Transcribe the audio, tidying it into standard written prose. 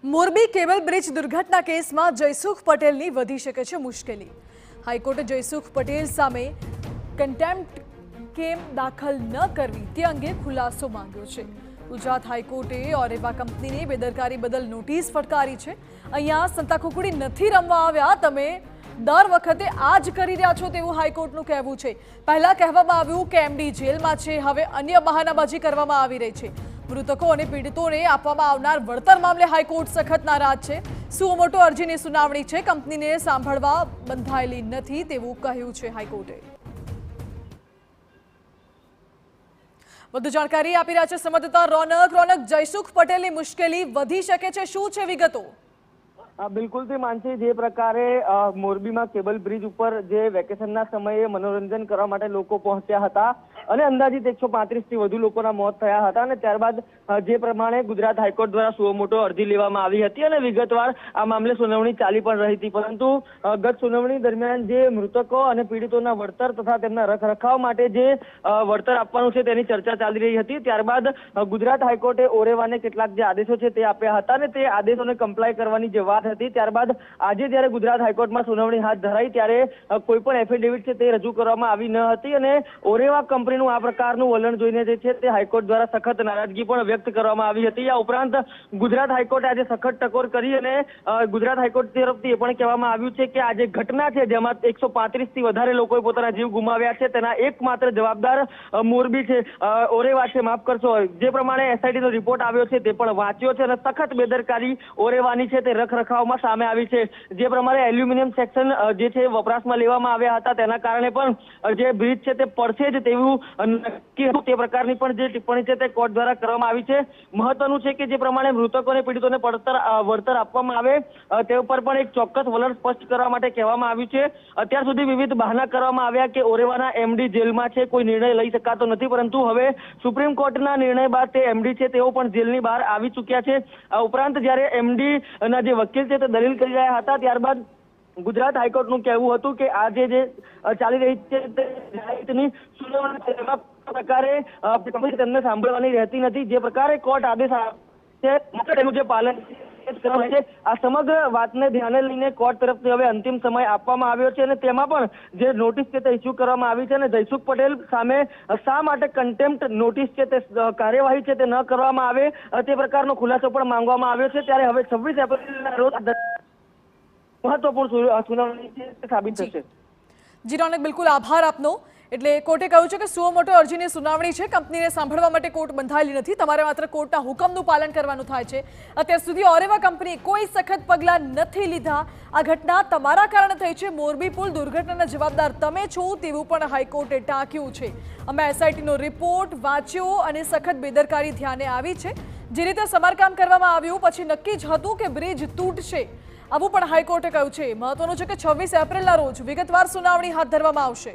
Morbi cable bridge દુર્ઘટના કેસમાં જયસુખ પટેલની વધી શકે છે મુશ્કેલી। હાઈકોર્ટે જયસુખ પટેલ સામે કન્ટેમ્પ્ટ કેમ દાખલ ન કરવી તે અંગે ખુલાસો માંગ્યો છે। ગુજરાત હાઈકોર્ટે ઓરેવા કંપનીને બેદરકારી બદલ નોટિસ ફટકારી છે। અહીંયા સંતાકુકડી નથી રમવા આવ્યા, તમે દર વખતે આ જ કરી રહ્યા છો તેવું હાઈકોર્ટનું કહેવું છે। પહેલા કહેવામાં આવ્યું કે એમડી જેલમાં છે, હવે અન્ય બહાનાબાજી કરવામાં આવી રહી છે। મૃતકો અને પીડિતોને આપવામાં આવનાર વળતર મામલે હાઈકોર્ટ સખત નારાજ છે। સુઓ મોટો અરજીની સુનાવણી છે, કંપનીને સાંભળવા બંધાયેલી નથી તેવું કહ્યું છે હાઈકોર્ટે। વધુ જાણકારી આપી રહ્યા છે સંવાદદાતા રોનક। જયસુખ પટેલની મુશ્કેલી વધી શકે છે, શું છે વિગતો? બિલકુલ થી માનસી, જે પ્રકારે મોરબીમાં કેબલ બ્રિજ ઉપર જે વેકેશનના સમયે મનોરંજન કરવા માટે લોકો પહોંચ્યા હતા અને અંદાજિત 135 થી વધુ લોકોના મોત થયા હતા અને ત્યારબાદ જે પ્રમાણે ગુજરાત હાઈકોર્ટ દ્વારા સુઓ મોટો અરજી લેવામાં આવી હતી અને વિગતવાર આ મામલે સુનાવણી ચાલી પણ રહી હતી, પરંતુ ગત સુનાવણી દરમિયાન જે મૃતકો અને પીડિતોના વળતર તથા તેમના રખરખાવ માટે જે વળતર આપવાનું છે તેની ચર્ચા ચાલી રહી હતી। ત્યારબાદ ગુજરાત હાઈકોર્ટે ઓરેવાને કેટલાક જે આદેશો છે તે આપ્યા હતા અને તે આદેશોને કમ્પ્લાય કરવાની જે વાત હતી, ત્યારબાદ આજે જ્યારે ગુજરાત હાઈકોર્ટમાં સુનાવણી હાથ ધરાઈ ત્યારે કોઈ પણ એફિડેવિટ છે તે રજૂ કરવામાં આવી ન હતી અને ઓરેવા કંપનીનું આ પ્રકારનું વલણ જોઈને જે છે તે હાઈકોર્ટ દ્વારા સખત નારાજગી પણ વ્યક્ત કરવામાં આવી હતી। આ ઉપરાંત ગુજરાત હાઈકોર્ટે આજે સખત ટકોર કરી અને ગુજરાત હાઈકોર્ટ તરફથી એ પણ કહેવામાં આવ્યું છે કે આ જે ઘટના છે જેમાં 135 થી વધારે લોકોએ પોતાના જીવ ગુમાવ્યા છે તેના એકમાત્ર જવાબદાર મોરબી છે, ઓરેવા છે, માફ કરશો। જે પ્રમાણે એસઆઈટી નો રિપોર્ટ આવ્યો છે તે પણ વાંચ્યો છે અને સખત બેદરકારી ઓરેવાની છે તે રખરખાવમાં સામે આવી છે। જે પ્રમાણે એલ્યુમિનિયમ સેક્શન જે છે વપરાશમાં લેવામાં આવ્યા હતા તેના કારણે પણ જે બ્રિજ છે તે પડશે જ તેવું નક્કી હતું, તે પ્રકારની પણ જે ટિપ્પણી છે તે કોર્ટ દ્વારા કરવામાં આવી છે। મહત્વનું છે કે જે પ્રમાણે મૃતકો અને પીડિતોને વળતર આપવામાં આવે તે ઉપર પણ એક ચોક્કસ વલણ સ્પષ્ટ કરવા માટે કહેવામાં આવ્યું છે। અત્યાર સુધી વિવિધ બહાના કરવામાં આવ્યા કે ઓરેવાના એમડી જેલમાં છે, કોઈ નિર્ણય લઈ શકાતો નથી, પરંતુ હવે સુપ્રીમ કોર્ટના નિર્ણય બાદ તે એમડી છે તેઓ પણ જેલની બહાર આવી ચૂક્યા છે। આ ઉપરાંત જ્યારે એમડી ના જે વકીલ છે તે દલીલ કરી રહ્યા હતા ત્યારબાદ ગુજરાત હાઈકોર્ટનું કહેવું હતું કે આજે જે ચાલી રહી છે તેની સુનાવણી પ્રકારે તેમને સાંભળવાની રહેતી નથી। જે પ્રકારે કોર્ટ આદેશ છે તેનું જે પાલન છે, આ સમગ્ર વાતને ધ્યાને લઈને કોર્ટ તરફથી હવે અંતિમ સમય આપવામાં આવ્યો છે અને તેમાં પણ જે નોટિસ છે તે ઇસ્યુ કરવામાં આવી છે અને જયસુખ પટેલ સામે શા માટે કન્ટેમ્પ્ટ નોટિસ છે તે કાર્યવાહી છે તે ન કરવામાં આવે તે પ્રકારનો ખુલાસો પણ માંગવામાં આવ્યો છે। ત્યારે હવે 26 એપ્રિલના રોજ મહત્વપૂર્ણ સુનાવણી છે સાબિત થશે। જી રોનક, બિલકુલ આભાર આપનો। એટલે કોર્ટે કહ્યું છે કે સુઓ મોટો અરજીની સુનાવણી છે, કંપનીને સાંભળવા માટે કોર્ટ બંધાયેલી નથી, તમારે માત્ર કોર્ટના હુકમનું પાલન કરવાનું થાય છે। અત્યાર સુધી ઓરેવા કંપની કોઈ સખત પગલાં નથી લીધા। આ ઘટના તમારા કારણે થઈ છે, મોરબી પુલ દુર્ઘટનાના જવાબદાર તમે છો તેવું પણ હાઈકોર્ટે ટાંક્યું છે। અમે એસઆઈટીનો રિપોર્ટ વાંચ્યો અને સખત બેદરકારી ધ્યાને આવી છે। જે રીતે સમારકામ કરવામાં આવ્યું પછી નક્કી જ હતું કે બ્રિજ તૂટશે, આવું પણ હાઈકોર્ટે કહ્યું છે। મહત્વનું છે કે 26 એપ્રિલના રોજ વિગતવાર સુનાવણી હાથ ધરવામાં આવશે।